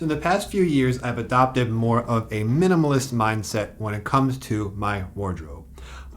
So in the past few years, I've adopted more of a minimalist mindset when it comes to my wardrobe.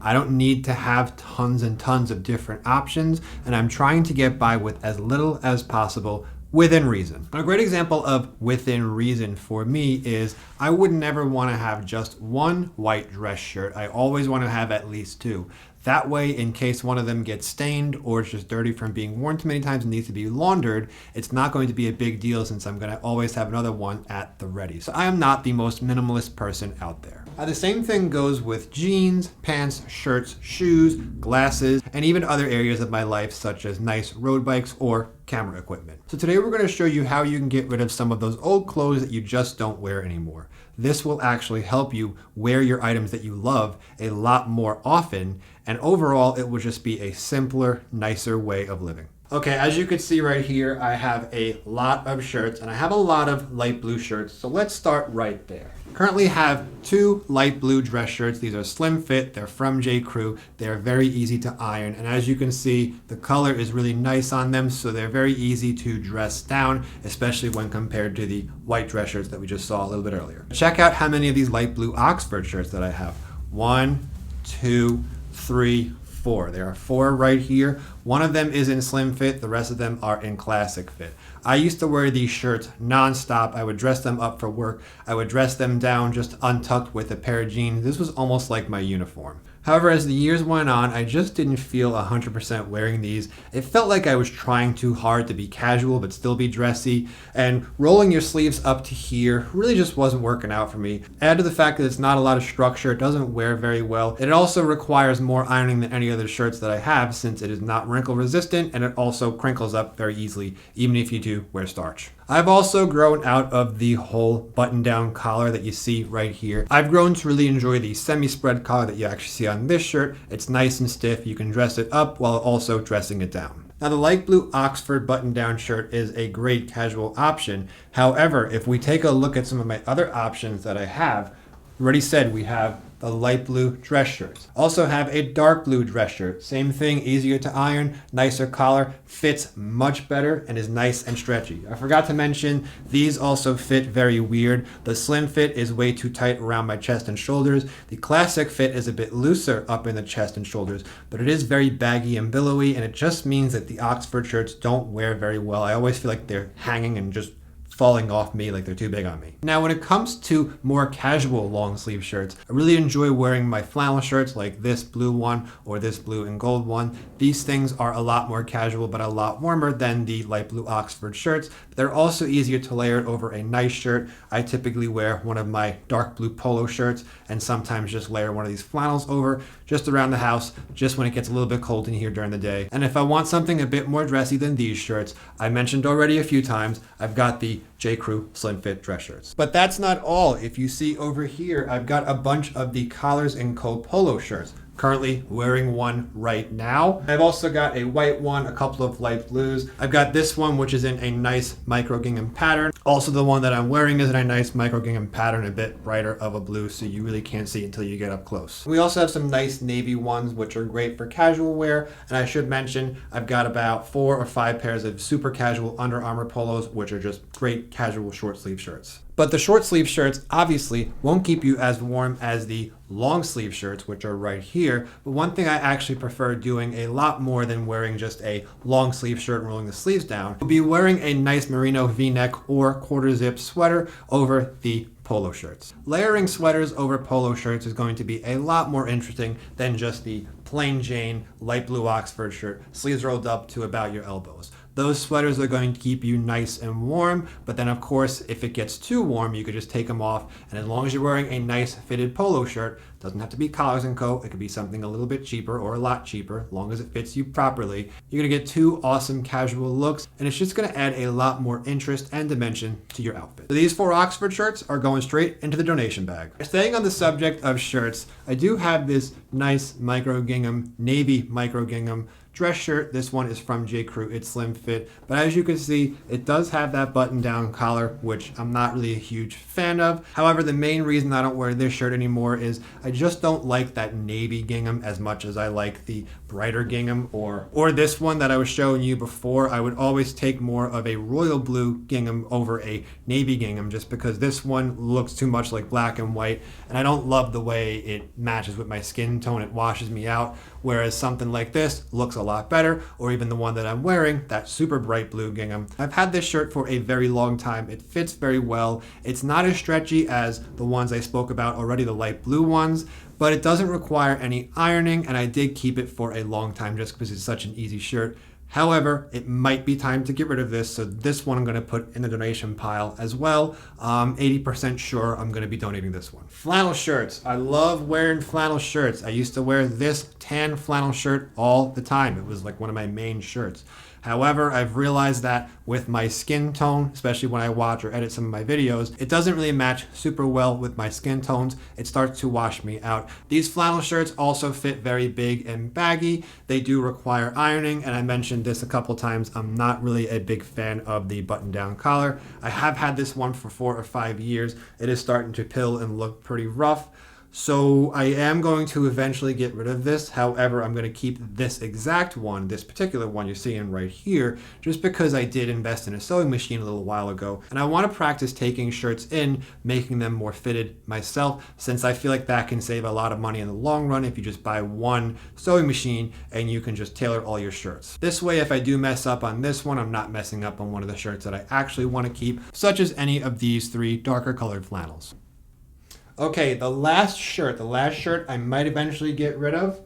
I don't need to have tons and tons of different options, and I'm trying to get by with as little as possible within reason. A great example of within reason for me is I would never want to have just one white dress shirt. I always want to have at least two. That way, in case one of them gets stained or it's just dirty from being worn too many times and needs to be laundered, it's not going to be a big deal since I'm going to always have another one at the ready. So I am not the most minimalist person out there. The same thing goes with jeans, pants, shirts, shoes, glasses, and even other areas of my life such as nice road bikes or camera equipment. So today we're going to show you how you can get rid of some of those old clothes that you just don't wear anymore. This will actually help you wear your items that you love a lot more often, and overall it will just be a simpler, nicer way of living. Okay, as you can see right here, I have a lot of shirts and I have a lot of light blue shirts. So let's start right there. Currently have two light blue dress shirts. These are slim fit. They're from J. Crew. They're very easy to iron. And as you can see, the color is really nice on them. So they're very easy to dress down, especially when compared to the white dress shirts that we just saw a little bit earlier. Check out how many of these light blue Oxford shirts that I have. 1, 2, 3, 4. There are 4 right here. One of them is in slim fit. The rest of them are in classic fit. I used to wear these shirts nonstop. I would dress them up for work. I would dress them down just untucked with a pair of jeans. This was almost like my uniform. However, as the years went on, I just didn't feel 100% wearing these. It felt like I was trying too hard to be casual but still be dressy, and rolling your sleeves up to here really just wasn't working out for me. Add to the fact that it's not a lot of structure, it doesn't wear very well. It also requires more ironing than any other shirts that I have since it is not wrinkle resistant, and it also crinkles up very easily even if you do wear starch. I've also grown out of the whole button-down collar that you see right here. I've grown to really enjoy the semi-spread collar that you actually see on this shirt. It's nice and stiff. You can dress it up while also dressing it down. Now, the light blue Oxford button-down shirt is a great casual option. However, if we take a look at some of my other options that I have, already said we have the light blue dress shirts. Also have a dark blue dress shirt. Same thing, easier to iron, nicer collar, fits much better, and is nice and stretchy. I forgot to mention, these also fit very weird. The slim fit is way too tight around my chest and shoulders. The classic fit is a bit looser up in the chest and shoulders, but it is very baggy and billowy, and it just means that the Oxford shirts don't wear very well. I always feel like they're hanging and just falling off me like they're too big on me. Now, when it comes to more casual long sleeve shirts, I really enjoy wearing my flannel shirts like this blue one or this blue and gold one. These things are a lot more casual but a lot warmer than the light blue Oxford shirts. They're also easier to layer over a nice shirt. I typically wear one of my dark blue polo shirts and sometimes just layer one of these flannels over just around the house, just when it gets a little bit cold in here during the day. And if I want something a bit more dressy than these shirts, I mentioned already a few times, I've got the J. Crew slim fit dress shirts. But that's not all. If you see over here, I've got a bunch of the Collars & Co. polo shirts. Currently wearing one right now. I've also got a white one, a couple of light blues. I've got this one, which is in a nice micro gingham pattern. Also, the one that I'm wearing is in a nice micro gingham pattern, a bit brighter of a blue, so you really can't see it until you get up close. We also have some nice navy ones, which are great for casual wear. And I should mention, I've got about 4 or 5 pairs of super casual Under Armour polos, which are just great casual short sleeve shirts. But the short sleeve shirts obviously won't keep you as warm as the long sleeve shirts, which are right here. But one thing I actually prefer doing a lot more than wearing just a long sleeve shirt and rolling the sleeves down would be wearing a nice merino v-neck or quarter zip sweater over the polo shirts. Layering sweaters over polo shirts is going to be a lot more interesting than just the plain Jane light blue Oxford shirt, sleeves rolled up to about your elbows. Those sweaters are going to keep you nice and warm, but then of course, if it gets too warm, you could just take them off. And as long as you're wearing a nice fitted polo shirt, doesn't have to be Collars & Co. It could be something a little bit cheaper or a lot cheaper, as long as it fits you properly. You're gonna get 2 awesome casual looks, and it's just gonna add a lot more interest and dimension to your outfit. So these 4 Oxford shirts are going straight into the donation bag. Staying on the subject of shirts, I do have this nice micro gingham, navy micro gingham dress shirt. This one is from J. Crew. It's slim fit, but as you can see, it does have that button down collar, which I'm not really a huge fan of. However, the main reason I don't wear this shirt anymore is I just don't like that navy gingham as much as I like the brighter gingham or this one that I was showing you before. I would always take more of a royal blue gingham over a navy gingham just because this one looks too much like black and white, and I don't love the way it matches with my skin tone. It washes me out, whereas something like this looks a lot better, or even the one that I'm wearing, that super bright blue gingham. I've had this shirt for a very long time. It fits very well. It's not as stretchy as the ones I spoke about already, the light blue ones, but it doesn't require any ironing, and I did keep it for a long time just because it's such an easy shirt. However, it might be time to get rid of this, so this one I'm going to put in the donation pile as well. 80% sure I'm going to be donating this one. Flannel shirts. I love wearing flannel shirts. I used to wear this tan flannel shirt all the time. It was like one of my main shirts. However, I've realized that with my skin tone, especially when I watch or edit some of my videos, it doesn't really match super well with my skin tones. It starts to wash me out. These flannel shirts also fit very big and baggy. They do require ironing, and I mentioned this a couple times. I'm not really a big fan of the button-down collar. I have had this one for 4 or 5 years. It is starting to pill and look pretty rough. So I am going to eventually get rid of this. However, I'm going to keep this exact one, this particular one you're seeing right here, just because I did invest in a sewing machine a little while ago. And I want to practice taking shirts in, making them more fitted myself, since I feel like that can save a lot of money in the long run if you just buy one sewing machine and you can just tailor all your shirts. This way, if I do mess up on this one, I'm not messing up on one of the shirts that I actually want to keep, such as any of these 3 darker colored flannels. Okay, the last shirt I might eventually get rid of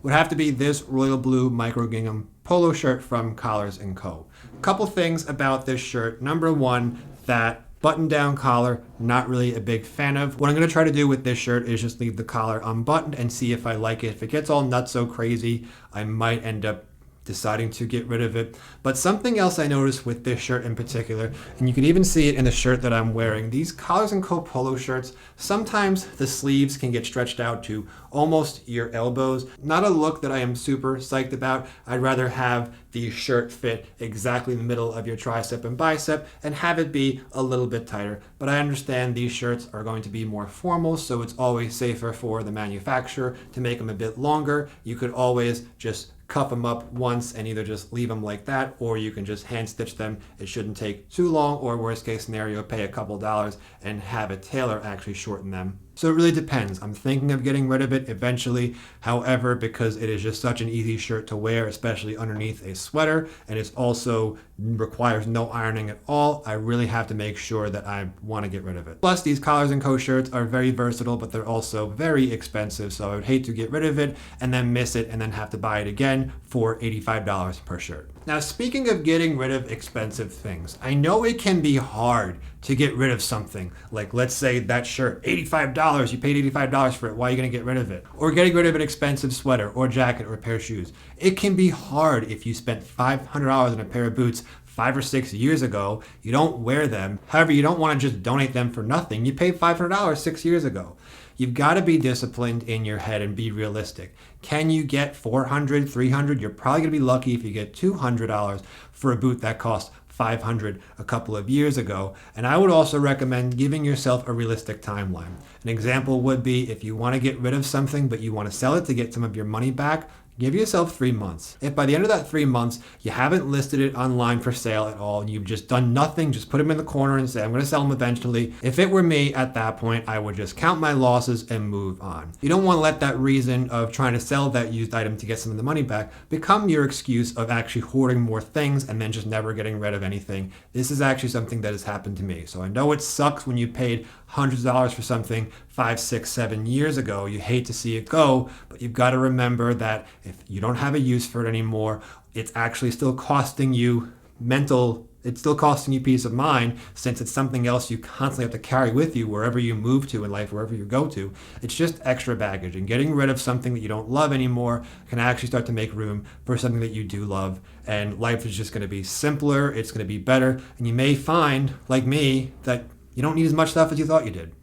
would have to be this royal blue micro gingham polo shirt from Collars & Co. A couple things about this shirt. Number one, that button-down collar, not really a big fan of. What I'm going to try to do with this shirt is just leave the collar unbuttoned and see if I like it. If it gets all nutso crazy, I might end up deciding to get rid of it. But something else I noticed with this shirt in particular, and you can even see it in the shirt that I'm wearing, these Collars & Co. polo shirts, sometimes the sleeves can get stretched out to almost your elbows. Not a look that I am super psyched about. I'd rather have the shirt fit exactly in the middle of your tricep and bicep and have it be a little bit tighter. But I understand these shirts are going to be more formal, so it's always safer for the manufacturer to make them a bit longer. You could always just cuff them up once and either just leave them like that, or you can just hand stitch them. It shouldn't take too long, or worst case scenario, pay a couple dollars and have a tailor actually shorten them. So it really depends. I'm thinking of getting rid of it eventually. However, because it is just such an easy shirt to wear, especially underneath a sweater, and it also requires no ironing at all, I really have to make sure that I want to get rid of it. Plus, these Collars & Co. shirts are very versatile, but they're also very expensive, so I would hate to get rid of it and then miss it and then have to buy it again for $85 per shirt. Now, speaking of getting rid of expensive things, I know it can be hard to get rid of something. Like, let's say that shirt, $85, you paid $85 for it, why are you gonna get rid of it? Or getting rid of an expensive sweater or jacket or a pair of shoes. It can be hard if you spent $500 on a pair of boots 5 or 6 years ago, you don't wear them. However, you don't wanna just donate them for nothing. You paid $500 6 years ago. You've got to be disciplined in your head and be realistic. Can you get $400, $300? You're probably going to be lucky if you get $200 for a boot that cost $500 a couple of years ago. And I would also recommend giving yourself a realistic timeline. An example would be if you want to get rid of something but you want to sell it to get some of your money back, give yourself 3 months. If by the end of that 3 months, you haven't listed it online for sale at all, and you've just done nothing, just put them in the corner and say, I'm going to sell them eventually. If it were me at that point, I would just count my losses and move on. You don't want to let that reason of trying to sell that used item to get some of the money back become your excuse of actually hoarding more things and then just never getting rid of anything. This is actually something that has happened to me. So I know it sucks when you paid hundreds of dollars for something 5, 6, 7 years ago. You hate to see it go, but you've got to remember that if you don't have a use for it anymore, it's actually still costing you it's still costing you peace of mind, since it's something else you constantly have to carry with you wherever you move to in life, wherever you go to. It's just extra baggage, and getting rid of something that you don't love anymore can actually start to make room for something that you do love, and life is just going to be simpler, it's going to be better, and you may find, like me, that you don't need as much stuff as you thought you did.